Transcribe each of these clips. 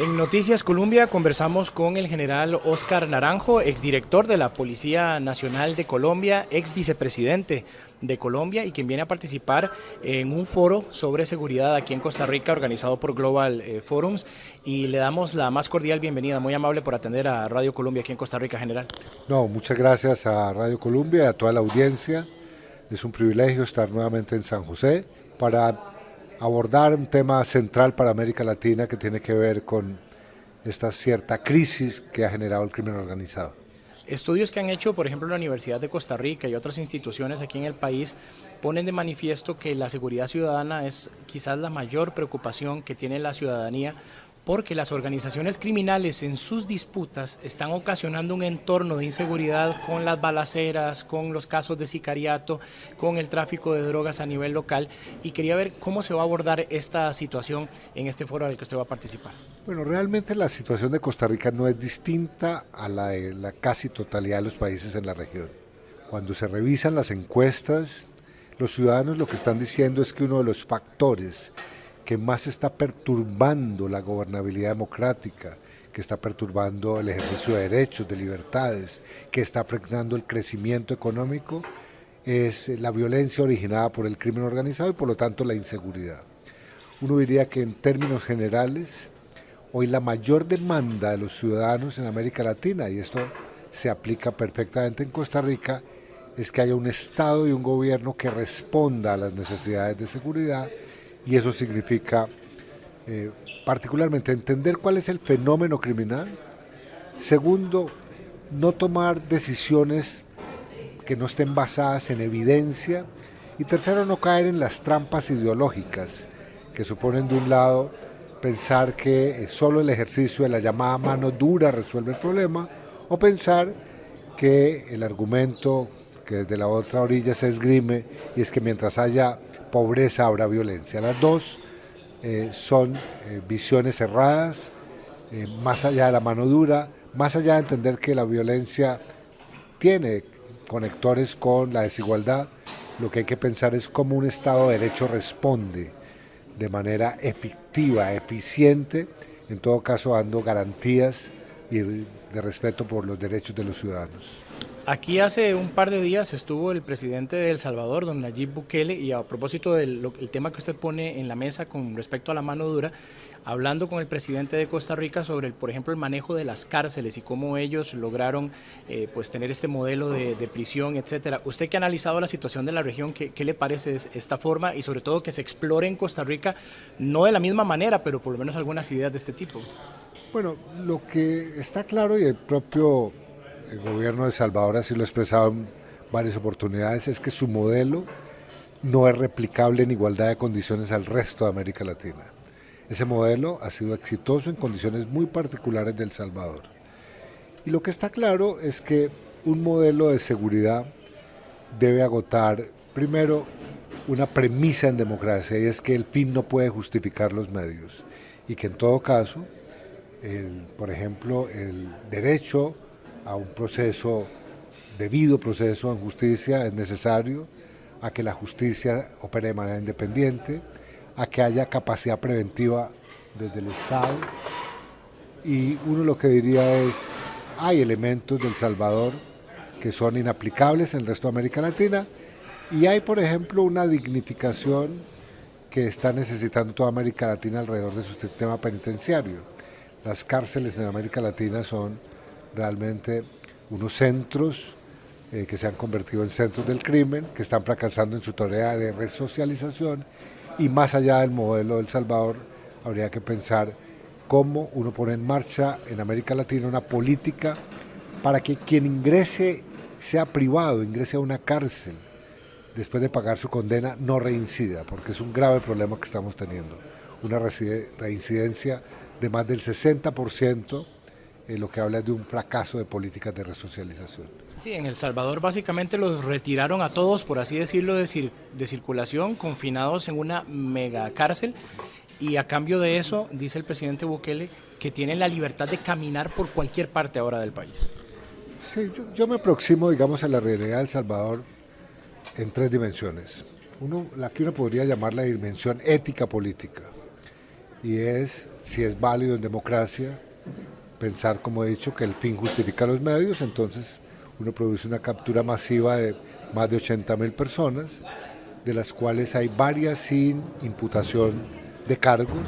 En Noticias Colombia conversamos con el general Óscar Naranjo, exdirector de la Policía Nacional de Colombia, ex vicepresidente de Colombia y quien viene a participar en un foro sobre seguridad aquí en Costa Rica organizado por Global Forums, y le damos la más cordial bienvenida. Muy amable por atender a Radio Colombia aquí en Costa Rica, general. No, muchas gracias a Radio Colombia y a toda la audiencia. Es un privilegio estar nuevamente en San José para abordar un tema central para América Latina que tiene que ver con esta cierta crisis que ha generado el crimen organizado. Estudios que han hecho, por ejemplo, la Universidad de Costa Rica y otras instituciones aquí en el país ponen de manifiesto que la seguridad ciudadana es quizás la mayor preocupación que tiene la ciudadanía, porque las organizaciones criminales en sus disputas están ocasionando un entorno de inseguridad con las balaceras, con los casos de sicariato, con el tráfico de drogas a nivel local, y quería ver cómo se va a abordar esta situación en este foro al que usted va a participar. Bueno, realmente la situación de Costa Rica no es distinta a la de la casi totalidad de los países en la región. Cuando se revisan las encuestas, los ciudadanos lo que están diciendo es que uno de los factores que más está perturbando la gobernabilidad democrática, que está perturbando el ejercicio de derechos, de libertades, que está frenando el crecimiento económico, es la violencia originada por el crimen organizado y por lo tanto la inseguridad. Uno diría que en términos generales, hoy la mayor demanda de los ciudadanos en América Latina, y esto se aplica perfectamente en Costa Rica, es que haya un Estado y un gobierno que responda a las necesidades de seguridad, y eso significa particularmente entender cuál es el fenómeno criminal. Segundo, no tomar decisiones que no estén basadas en evidencia. Y tercero, no caer en las trampas ideológicas que suponen, de un lado, pensar que solo el ejercicio de la llamada mano dura resuelve el problema, o pensar que el argumento que desde la otra orilla se esgrime, y es que mientras haya pobreza habrá violencia. Las dos son visiones erradas, más allá de la mano dura, más allá de entender que la violencia tiene conectores con la desigualdad. Lo que hay que pensar es cómo un Estado de Derecho responde de manera efectiva, eficiente, en todo caso dando garantías y de respeto por los derechos de los ciudadanos. Aquí hace un par de días estuvo el presidente de El Salvador, don Nayib Bukele, y a propósito del tema que usted pone en la mesa con respecto a la mano dura, hablando con el presidente de Costa Rica sobre, por ejemplo, el manejo de las cárceles y cómo ellos lograron pues tener este modelo de prisión, etcétera. Usted que ha analizado la situación de la región, ¿qué le parece esta forma y sobre todo que se explore en Costa Rica, no de la misma manera, pero por lo menos algunas ideas de este tipo? Bueno, lo que está claro, y el gobierno de El Salvador así lo ha expresado en varias oportunidades, es que su modelo no es replicable en igualdad de condiciones al resto de América Latina. Ese modelo ha sido exitoso en condiciones muy particulares de El Salvador. Y lo que está claro es que un modelo de seguridad debe agotar, primero, una premisa en democracia, y es que el fin no puede justificar los medios. Y que en todo caso, por ejemplo, el derecho a un debido proceso en justicia es necesario, a que la justicia opere de manera independiente, a que haya capacidad preventiva desde el Estado. Y uno lo que diría es, hay elementos de El Salvador que son inaplicables en el resto de América Latina, y hay, por ejemplo, una dignificación que está necesitando toda América Latina alrededor de su sistema penitenciario. Las cárceles en América Latina son realmente unos centros que se han convertido en centros del crimen, que están fracasando en su tarea de resocialización, y más allá del modelo de El Salvador, habría que pensar cómo uno pone en marcha en América Latina una política para que quien ingrese, sea privado, ingrese a una cárcel, después de pagar su condena, no reincida, porque es un grave problema que estamos teniendo, una reincidencia de más del 60%, lo que habla de un fracaso de políticas de resocialización. Sí, en El Salvador básicamente los retiraron a todos, por así decirlo, de circulación, confinados en una mega cárcel, y a cambio de eso, dice el presidente Bukele, que tienen la libertad de caminar por cualquier parte ahora del país. Sí, yo me aproximo, digamos, a la realidad de El Salvador en tres dimensiones. La que uno podría llamar la dimensión ética política. y es si es válido en democracia pensar, como he dicho, que el fin justifica los medios. Entonces uno produce una captura masiva de más de 80.000 personas, de las cuales hay varias sin imputación de cargos,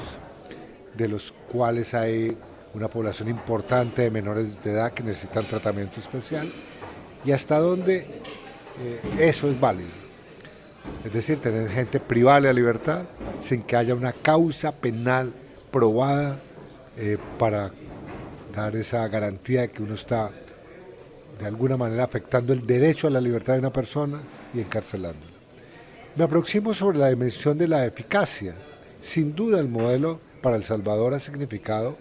de los cuales hay una población importante de menores de edad que necesitan tratamiento especial, y hasta dónde eso es válido. Es decir, tener gente privada de la libertad sin que haya una causa penal probada para dar esa garantía de que uno está de alguna manera afectando el derecho a la libertad de una persona y encarcelándola. Me aproximo sobre la dimensión de la eficacia. Sin duda el modelo para El Salvador ha significado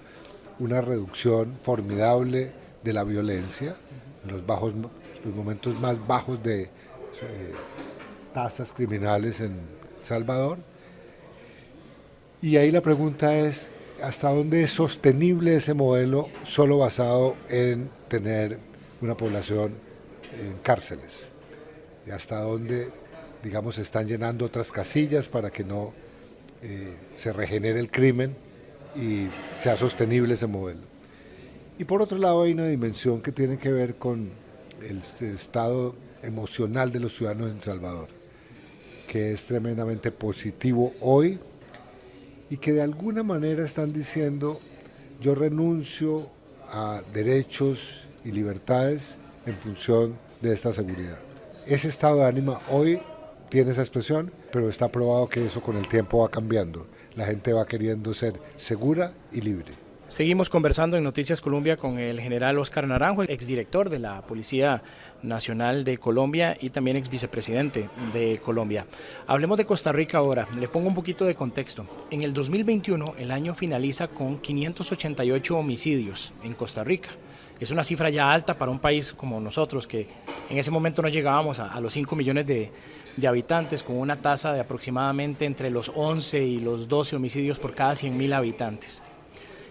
una reducción formidable de la violencia, los momentos más bajos de tasas criminales en El Salvador. Y ahí la pregunta es, ¿hasta dónde es sostenible ese modelo solo basado en tener una población en cárceles? ¿Y hasta dónde, digamos, se están llenando otras casillas para que no se regenere el crimen y sea sostenible ese modelo? Y por otro lado hay una dimensión que tiene que ver con el estado emocional de los ciudadanos en El Salvador, que es tremendamente positivo hoy y que de alguna manera están diciendo: yo renuncio a derechos y libertades en función de esta seguridad. Ese estado de ánimo hoy tiene esa expresión, pero está probado que eso con el tiempo va cambiando. La gente va queriendo ser segura y libre. Seguimos conversando en Noticias Colombia con el general Óscar Naranjo, exdirector de la Policía Nacional de Colombia y también ex vicepresidente de Colombia. Hablemos de Costa Rica ahora. Le pongo un poquito de contexto. En el 2021 el año finaliza con 588 homicidios en Costa Rica. Es una cifra ya alta para un país como nosotros, que en ese momento no llegábamos a los 5 millones de habitantes, con una tasa de aproximadamente entre los 11 y los 12 homicidios por cada 100.000 habitantes.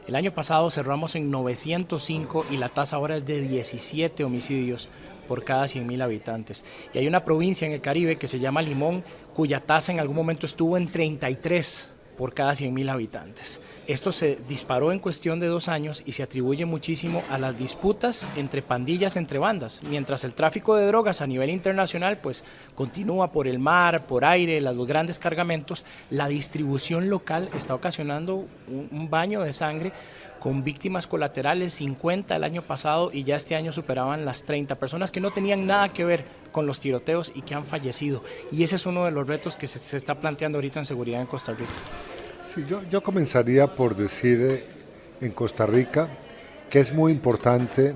El año pasado cerramos en 905 y la tasa ahora es de 17 homicidios por cada 100.000 habitantes. Y hay una provincia en el Caribe que se llama Limón, cuya tasa en algún momento estuvo en 33 por cada 100.000 habitantes. Esto se disparó en cuestión de 2 años y se atribuye muchísimo a las disputas entre pandillas, entre bandas, mientras el tráfico de drogas a nivel internacional pues continúa por el mar, por aire, los grandes cargamentos. La distribución local está ocasionando un baño de sangre con víctimas colaterales, 50 el año pasado, y ya este año superaban las 30 personas que no tenían nada que ver con los tiroteos y que han fallecido. Y ese es uno de los retos que se está planteando ahorita en seguridad en Costa Rica. Sí, yo comenzaría por decir en Costa Rica que es muy importante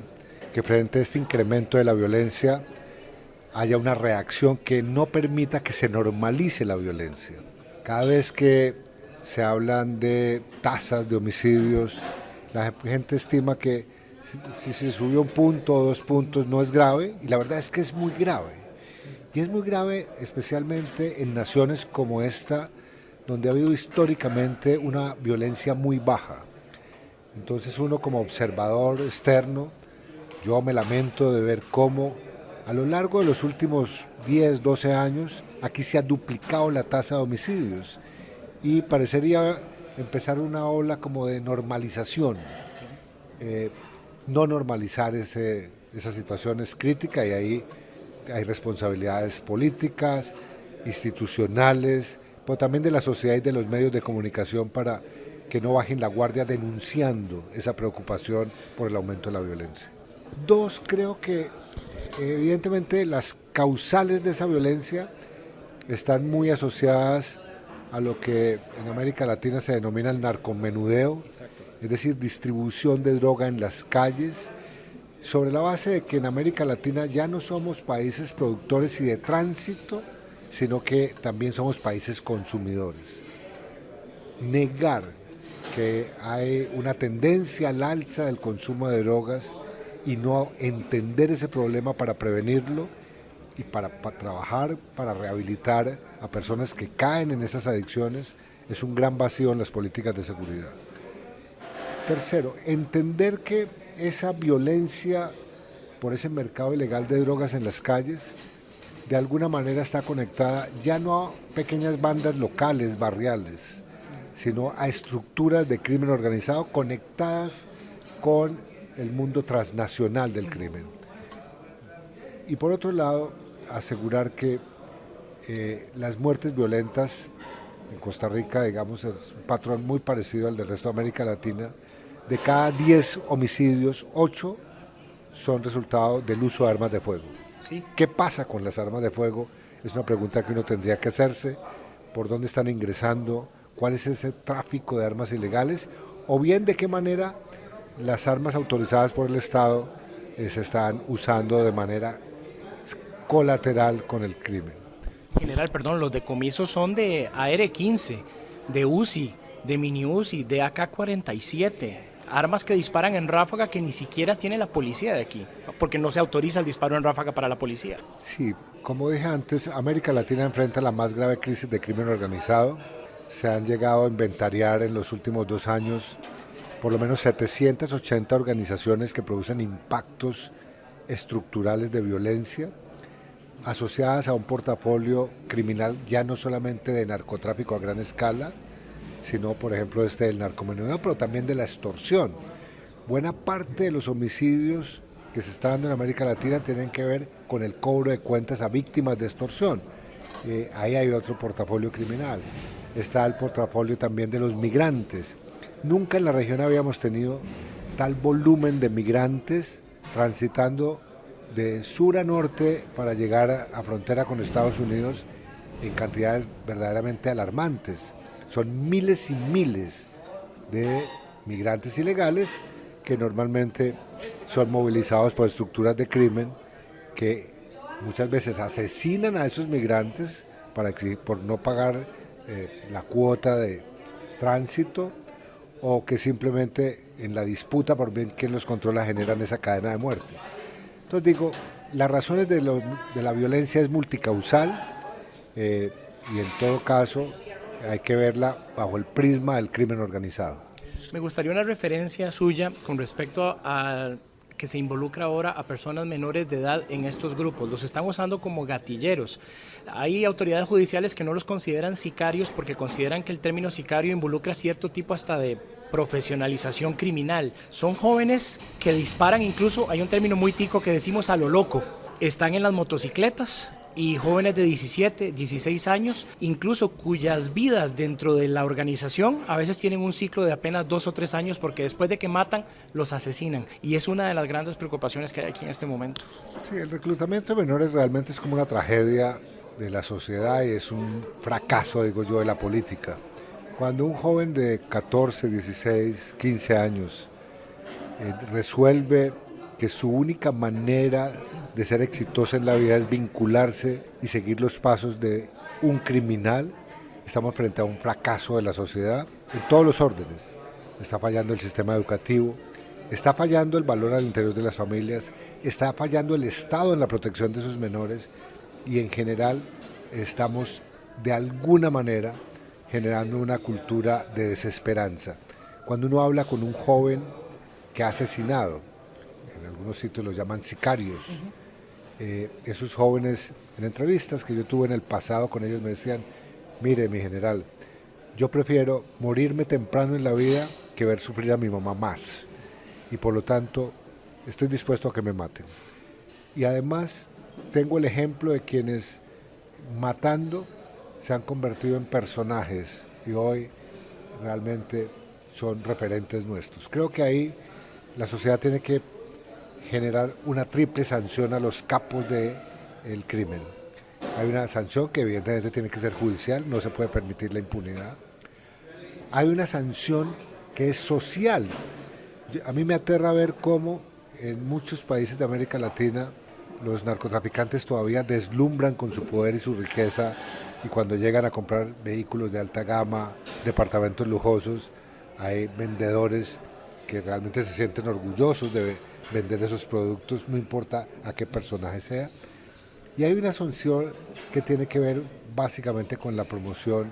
que frente a este incremento de la violencia haya una reacción que no permita que se normalice la violencia. Cada vez que se hablan de tasas de homicidios, la gente estima que si se subió 1 punto o 2 puntos no es grave, y la verdad es que es muy grave. Y es muy grave especialmente en naciones como esta, donde ha habido históricamente una violencia muy baja. Entonces uno como observador externo, yo me lamento de ver cómo a lo largo de los últimos 10, 12 años aquí se ha duplicado la tasa de homicidios y parecería empezar una ola como de normalización. No normalizar esa situación es crítica, y ahí hay responsabilidades políticas, institucionales, pero también de la sociedad y de los medios de comunicación para que no bajen la guardia denunciando esa preocupación por el aumento de la violencia. 2, creo que evidentemente las causales de esa violencia están muy asociadas a lo que en América Latina se denomina el narcomenudeo, es decir, distribución de droga en las calles, sobre la base de que en América Latina ya no somos países productores y de tránsito, sino que también somos países consumidores. Negar que hay una tendencia al alza del consumo de drogas y no entender ese problema para prevenirlo y para trabajar, para rehabilitar a personas que caen en esas adicciones, es un gran vacío en las políticas de seguridad. Tercero, entender que esa violencia por ese mercado ilegal de drogas en las calles de alguna manera está conectada ya no a pequeñas bandas locales, barriales, sino a estructuras de crimen organizado conectadas con el mundo transnacional del crimen. Y por otro lado, asegurar que las muertes violentas en Costa Rica, digamos, es un patrón muy parecido al del resto de América Latina. De cada 10 homicidios, 8 son resultado del uso de armas de fuego. Sí. ¿Qué pasa con las armas de fuego? Es una pregunta que uno tendría que hacerse. ¿Por dónde están ingresando? ¿Cuál es ese tráfico de armas ilegales? O bien, ¿de qué manera las armas autorizadas por el Estado se están usando de manera colateral con el crimen? General, perdón, los decomisos son de AR-15, de UCI, de mini UCI, de AK-47, armas que disparan en ráfaga que ni siquiera tiene la policía de aquí, porque no se autoriza el disparo en ráfaga para la policía. Sí, como dije antes, América Latina enfrenta la más grave crisis de crimen organizado. Se han llegado a inventariar en los últimos 2 años por lo menos 780 organizaciones que producen impactos estructurales de violencia, asociadas a un portafolio criminal ya no solamente de narcotráfico a gran escala, sino por ejemplo del narcomenudeo, pero también de la extorsión. Buena parte de los homicidios que se están dando en América Latina tienen que ver con el cobro de cuentas a víctimas de extorsión. Ahí hay otro portafolio criminal. Está el portafolio también de los migrantes. Nunca en la región habíamos tenido tal volumen de migrantes transitando de sur a norte para llegar a frontera con Estados Unidos en cantidades verdaderamente alarmantes. Son miles y miles de migrantes ilegales que normalmente son movilizados por estructuras de crimen que muchas veces asesinan a esos migrantes por no pagar la cuota de tránsito, o que simplemente en la disputa por ver quién los controla generan esa cadena de muertes. Entonces digo, las razones de la violencia es multicausal y en todo caso hay que verla bajo el prisma del crimen organizado. Me gustaría una referencia suya con respecto a que se involucra ahora a personas menores de edad en estos grupos. Los están usando como gatilleros. Hay autoridades judiciales que no los consideran sicarios porque consideran que el término sicario involucra cierto tipo hasta de profesionalización criminal. Son jóvenes que disparan, incluso hay un término muy tico que decimos a lo loco. Están en las motocicletas y jóvenes de 17, 16 años, incluso cuyas vidas dentro de la organización a veces tienen un ciclo de apenas 2 o 3 años porque después de que matan, los asesinan. Y es una de las grandes preocupaciones que hay aquí en este momento. Sí, el reclutamiento de menores realmente es como una tragedia de la sociedad y es un fracaso, digo yo, de la política. Cuando un joven de 14, 16, 15 años resuelve que su única manera de ser exitosa en la vida es vincularse y seguir los pasos de un criminal, estamos frente a un fracaso de la sociedad en todos los órdenes. Está fallando el sistema educativo, está fallando el valor al interior de las familias, está fallando el Estado en la protección de sus menores y en general estamos de alguna manera generando una cultura de desesperanza. Cuando uno habla con un joven que ha asesinado, en algunos sitios los llaman sicarios, esos jóvenes en entrevistas que yo tuve en el pasado con ellos me decían, mire mi general, yo prefiero morirme temprano en la vida que ver sufrir a mi mamá más y por lo tanto estoy dispuesto a que me maten. Y además tengo el ejemplo de quienes matando se han convertido en personajes y hoy realmente son referentes nuestros. Creo que ahí la sociedad tiene que generar una triple sanción a los capos del crimen. Hay una sanción que evidentemente tiene que ser judicial, no se puede permitir la impunidad. Hay una sanción que es social. A mí me aterra ver cómo en muchos países de América Latina los narcotraficantes todavía deslumbran con su poder y su riqueza y cuando llegan a comprar vehículos de alta gama, departamentos lujosos, hay vendedores que realmente se sienten orgullosos de vender esos productos, no importa a qué personaje sea. Y hay una sanción que tiene que ver básicamente con la promoción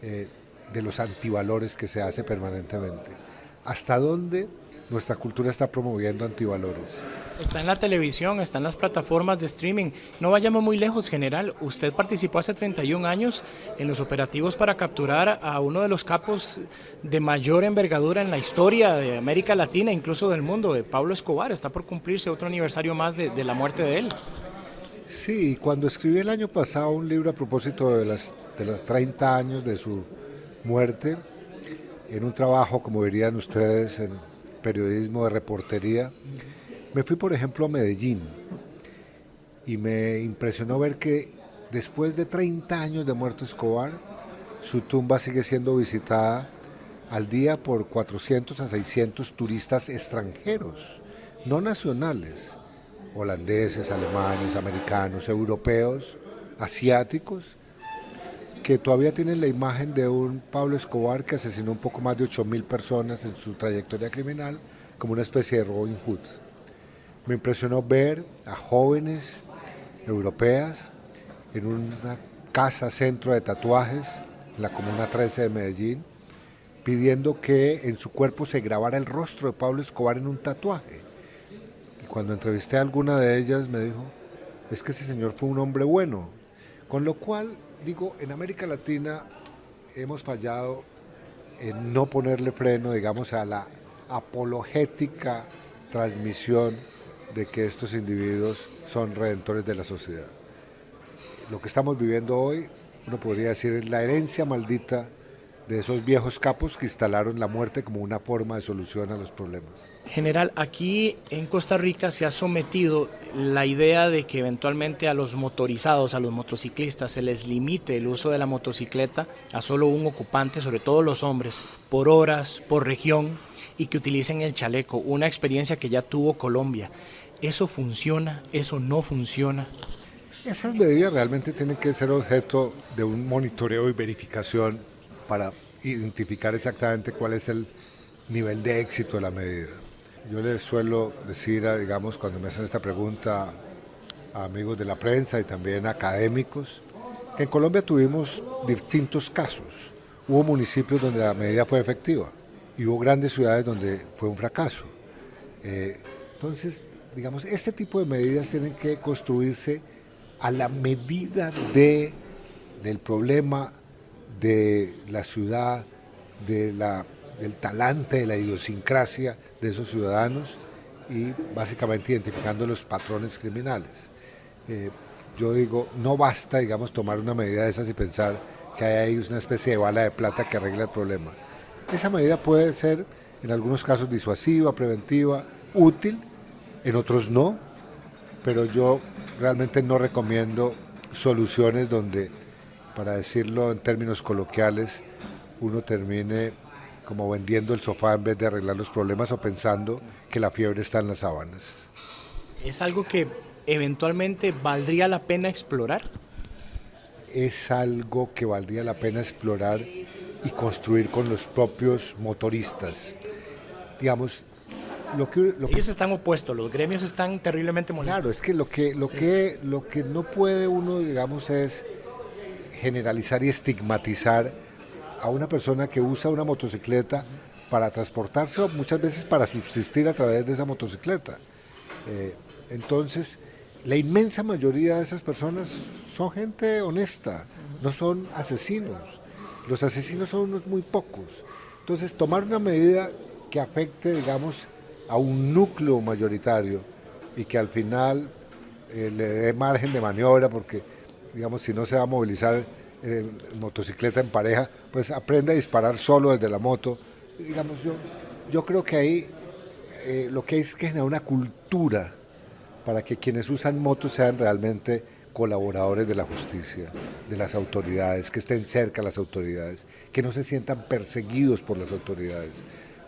de los antivalores que se hace permanentemente. ¿Hasta dónde nuestra cultura está promoviendo antivalores. Está en la televisión, está en las plataformas de streaming. No vayamos muy lejos, general. Usted participó hace 31 años en los operativos para capturar a uno de los capos de mayor envergadura en la historia de América Latina, incluso del mundo, de Pablo Escobar. Está por cumplirse otro aniversario más de la muerte de él. Sí, cuando escribí el año pasado un libro a propósito de los 30 años de su muerte, en un trabajo, como dirían ustedes, en periodismo de reportería, me fui, por ejemplo, a Medellín y me impresionó ver que después de 30 años de muerto Escobar, su tumba sigue siendo visitada al día por 400 a 600 turistas extranjeros, no nacionales, holandeses, alemanes, americanos, europeos, asiáticos, que todavía tienen la imagen de un Pablo Escobar que asesinó un poco más de 8.000 personas en su trayectoria criminal, como una especie de Robin Hood. Me impresionó ver a jóvenes europeas en una casa centro de tatuajes, en la Comuna 13 de Medellín, pidiendo que en su cuerpo se grabara el rostro de Pablo Escobar en un tatuaje. Y cuando entrevisté a alguna de ellas me dijo, es que ese señor fue un hombre bueno. Con lo cual, digo, en América Latina hemos fallado en no ponerle freno, digamos, a la apologética transmisión de que estos individuos son redentores de la sociedad. Lo que estamos viviendo hoy, uno podría decir, es la herencia maldita de esos viejos capos que instalaron la muerte como una forma de solución a los problemas. General, aquí en Costa Rica se ha sometido la idea de que eventualmente a los motorizados, a los motociclistas, se les limite el uso de la motocicleta a solo un ocupante, sobre todo los hombres, por horas, por región, y que utilicen el chaleco, una experiencia que ya tuvo Colombia. ¿Eso funciona? ¿Eso no funciona? Esas medidas realmente tienen que ser objeto de un monitoreo y verificación para identificar exactamente cuál es el nivel de éxito de la medida. Yo les suelo decir, digamos, cuando me hacen esta pregunta a amigos de la prensa y también a académicos, que en Colombia tuvimos distintos casos. Hubo municipios donde la medida fue efectiva y hubo grandes ciudades donde fue un fracaso. Entonces, digamos, este tipo de medidas tienen que construirse a la medida del problema de la ciudad, del talante, de la idiosincrasia de esos ciudadanos y básicamente identificando los patrones criminales. Yo digo, no basta, digamos, tomar una medida de esas y pensar que hay ahí una especie de bala de plata que arregla el problema. Esa medida puede ser, en algunos casos, disuasiva, preventiva, útil, en otros no, pero yo realmente no recomiendo soluciones donde, para decirlo en términos coloquiales, uno termine como vendiendo el sofá en vez de arreglar los problemas o pensando que la fiebre está en las sábanas. ¿Es algo que eventualmente valdría la pena explorar? Es algo que valdría la pena explorar y construir con los propios motoristas. Digamos, ellos están opuestos, los gremios están terriblemente molestos. Claro, es que lo que no puede uno, digamos, es generalizar y estigmatizar a una persona que usa una motocicleta para transportarse o muchas veces para subsistir a través de esa motocicleta. Entonces, la inmensa mayoría de esas personas son gente honesta, no son asesinos. Los asesinos son unos muy pocos. Entonces, tomar una medida que afecte, digamos, a un núcleo mayoritario y que al final le dé margen de maniobra, porque, digamos, si no se va a movilizar motocicleta en pareja, pues aprende a disparar solo desde la moto. Digamos, yo creo que ahí lo que hay es que generar una cultura para que quienes usan motos sean realmente colaboradores de la justicia, de las autoridades, que estén cerca de las autoridades, que no se sientan perseguidos por las autoridades.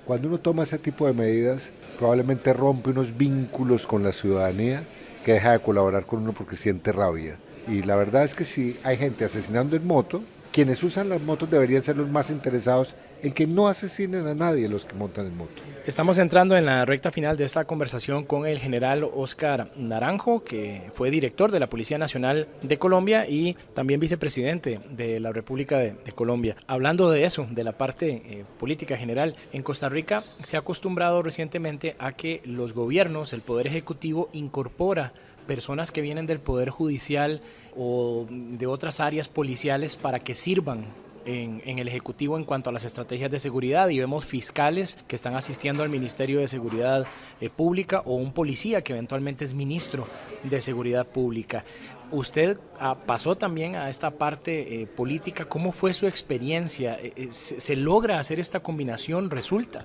Cuando uno toma ese tipo de medidas, probablemente rompe unos vínculos con la ciudadanía que deja de colaborar con uno porque siente rabia. Y la verdad es que si hay gente asesinando en moto, quienes usan las motos deberían ser los más interesados en que no asesinen a nadie los que montan en moto. Estamos entrando en la recta final de esta conversación con el general Óscar Naranjo, que fue director de la Policía Nacional de Colombia y también vicepresidente de la República de Colombia. Hablando de eso, de la parte política general, en Costa Rica se ha acostumbrado recientemente a que los gobiernos, el Poder Ejecutivo, incorpora personas que vienen del Poder Judicial o de otras áreas policiales para que sirvan en el Ejecutivo en cuanto a las estrategias de seguridad, y vemos fiscales que están asistiendo al Ministerio de Seguridad Pública o un policía que eventualmente es ministro de Seguridad Pública. Usted pasó también a esta parte política. ¿Cómo fue su experiencia? ¿Se logra hacer esta combinación? ¿Resulta?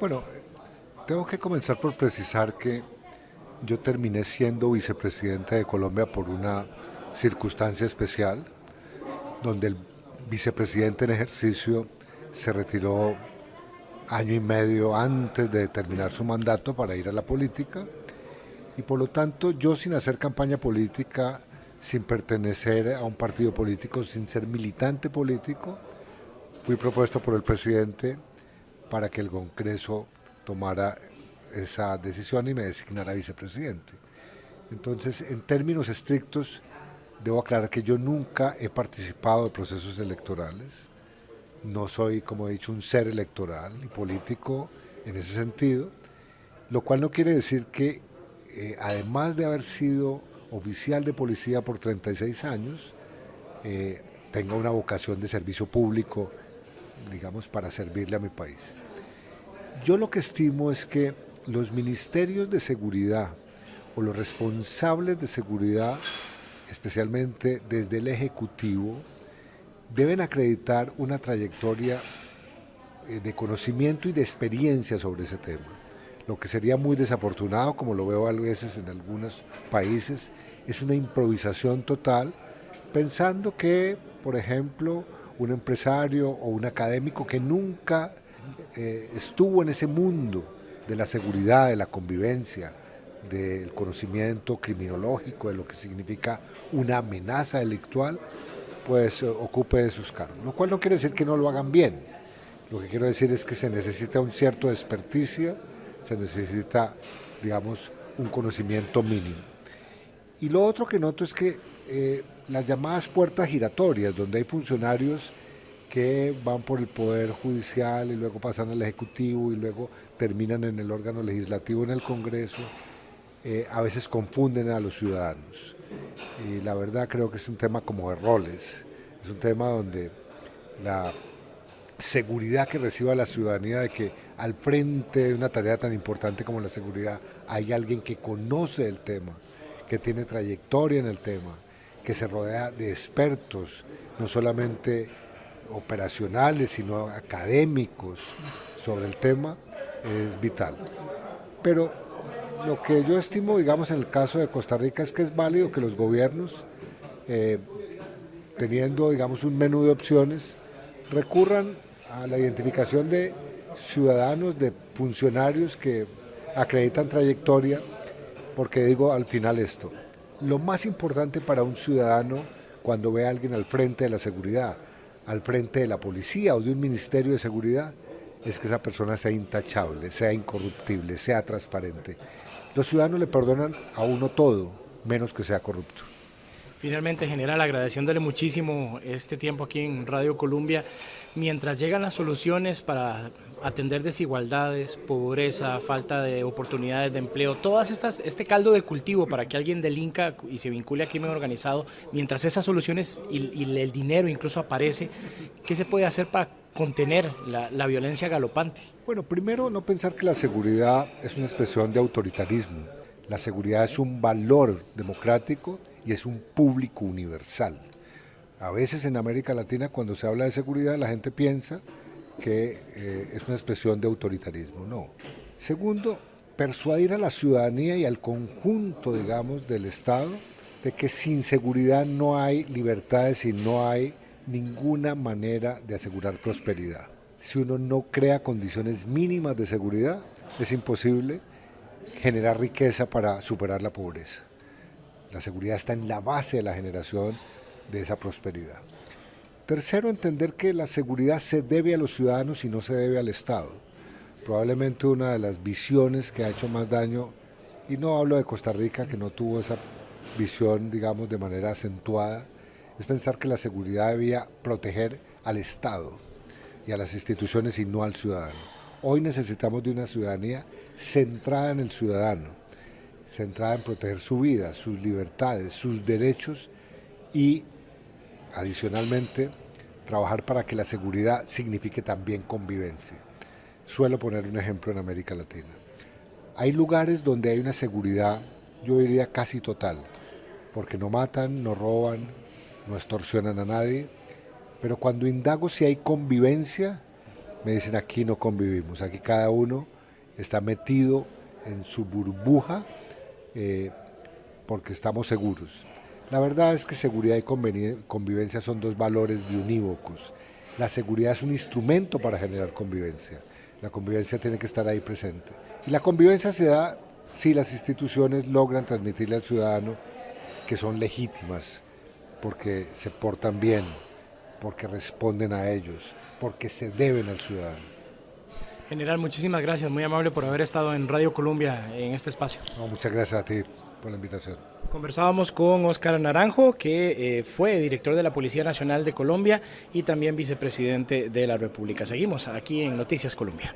Bueno, tengo que comenzar por precisar que yo terminé siendo vicepresidente de Colombia por una circunstancia especial, donde el vicepresidente en ejercicio se retiró año y medio antes de terminar su mandato para ir a la política, y por lo tanto yo, sin hacer campaña política, sin pertenecer a un partido político, sin ser militante político, fui propuesto por el presidente para que el Congreso tomara esa decisión y me designara vicepresidente. Entonces, en términos estrictos, debo aclarar que yo nunca he participado de procesos electorales. No soy, como he dicho, un ser electoral y político en ese sentido, lo cual no quiere decir que, además de haber sido oficial de policía por 36 años, tenga una vocación de servicio público, digamos, para servirle a mi país. Yo lo que estimo es que los ministerios de seguridad o los responsables de seguridad, especialmente desde el Ejecutivo, deben acreditar una trayectoria de conocimiento y de experiencia sobre ese tema. Lo que sería muy desafortunado, como lo veo a veces en algunos países, es una improvisación total, pensando que, por ejemplo, un empresario o un académico que nunca estuvo en ese mundo de la seguridad, de la convivencia, del conocimiento criminológico, de lo que significa una amenaza delictual, pues ocupe de sus cargos. Lo cual no quiere decir que no lo hagan bien. Lo que quiero decir es que se necesita un cierto experticia, se necesita, digamos, un conocimiento mínimo. Y lo otro que noto es que las llamadas puertas giratorias, donde hay funcionarios que van por el Poder Judicial y luego pasan al Ejecutivo y luego terminan en el órgano legislativo, en el Congreso, a veces confunden a los ciudadanos. Y la verdad creo que es un tema como de roles, es un tema donde la seguridad que reciba la ciudadanía de que al frente de una tarea tan importante como la seguridad hay alguien que conoce el tema, que tiene trayectoria en el tema, que se rodea de expertos, no solamente operacionales, sino académicos sobre el tema, es vital. Pero lo que yo estimo, digamos, en el caso de Costa Rica es que es válido que los gobiernos, teniendo, digamos, un menú de opciones, recurran a la identificación de ciudadanos, de funcionarios que acreditan trayectoria, porque digo al final esto, lo más importante para un ciudadano cuando ve a alguien al frente de la seguridad, al frente de la policía o de un ministerio de seguridad, es que esa persona sea intachable, sea incorruptible, sea transparente. Los ciudadanos le perdonan a uno todo, menos que sea corrupto. Finalmente, general, agradeciéndole muchísimo este tiempo aquí en Radio Colombia, mientras llegan las soluciones para atender desigualdades, pobreza, falta de oportunidades de empleo, todas estas, este caldo de cultivo para que alguien delinca y se vincule a crimen organizado, mientras esas soluciones y el dinero incluso aparece, ¿qué se puede hacer para contener la violencia galopante? Bueno, primero, no pensar que la seguridad es una expresión de autoritarismo. La seguridad es un valor democrático y es un público universal. A veces en América Latina, cuando se habla de seguridad, la gente piensa que es una expresión de autoritarismo. No. Segundo, persuadir a la ciudadanía y al conjunto, digamos, del Estado de que sin seguridad no hay libertades y no hay ninguna manera de asegurar prosperidad. Si uno no crea condiciones mínimas de seguridad, es imposible generar riqueza para superar la pobreza. La seguridad está en la base de la generación de esa prosperidad. Tercero, entender que la seguridad se debe a los ciudadanos y no se debe al Estado. Probablemente una de las visiones que ha hecho más daño, y no hablo de Costa Rica, que no tuvo esa visión, digamos, de manera acentuada, es pensar que la seguridad debía proteger al Estado y a las instituciones y no al ciudadano. Hoy necesitamos de una ciudadanía centrada en el ciudadano, centrada en proteger su vida, sus libertades, sus derechos y, adicionalmente, trabajar para que la seguridad signifique también convivencia. Suelo poner un ejemplo en América Latina. Hay lugares donde hay una seguridad, yo diría casi total, porque no matan, no roban, no extorsionan a nadie, pero cuando indago si hay convivencia, me dicen aquí no convivimos, aquí cada uno está metido en su burbuja porque estamos seguros. La verdad es que seguridad y convivencia son dos valores biunívocos. La seguridad es un instrumento para generar convivencia. La convivencia tiene que estar ahí presente. Y la convivencia se da si las instituciones logran transmitirle al ciudadano que son legítimas, porque se portan bien, porque responden a ellos, porque se deben al ciudadano. General, muchísimas gracias, muy amable por haber estado en Radio Colombia en este espacio. No, muchas gracias a ti por la invitación. Conversábamos con Óscar Naranjo, que fue director de la Policía Nacional de Colombia y también vicepresidente de la República. Seguimos aquí en Noticias Colombia.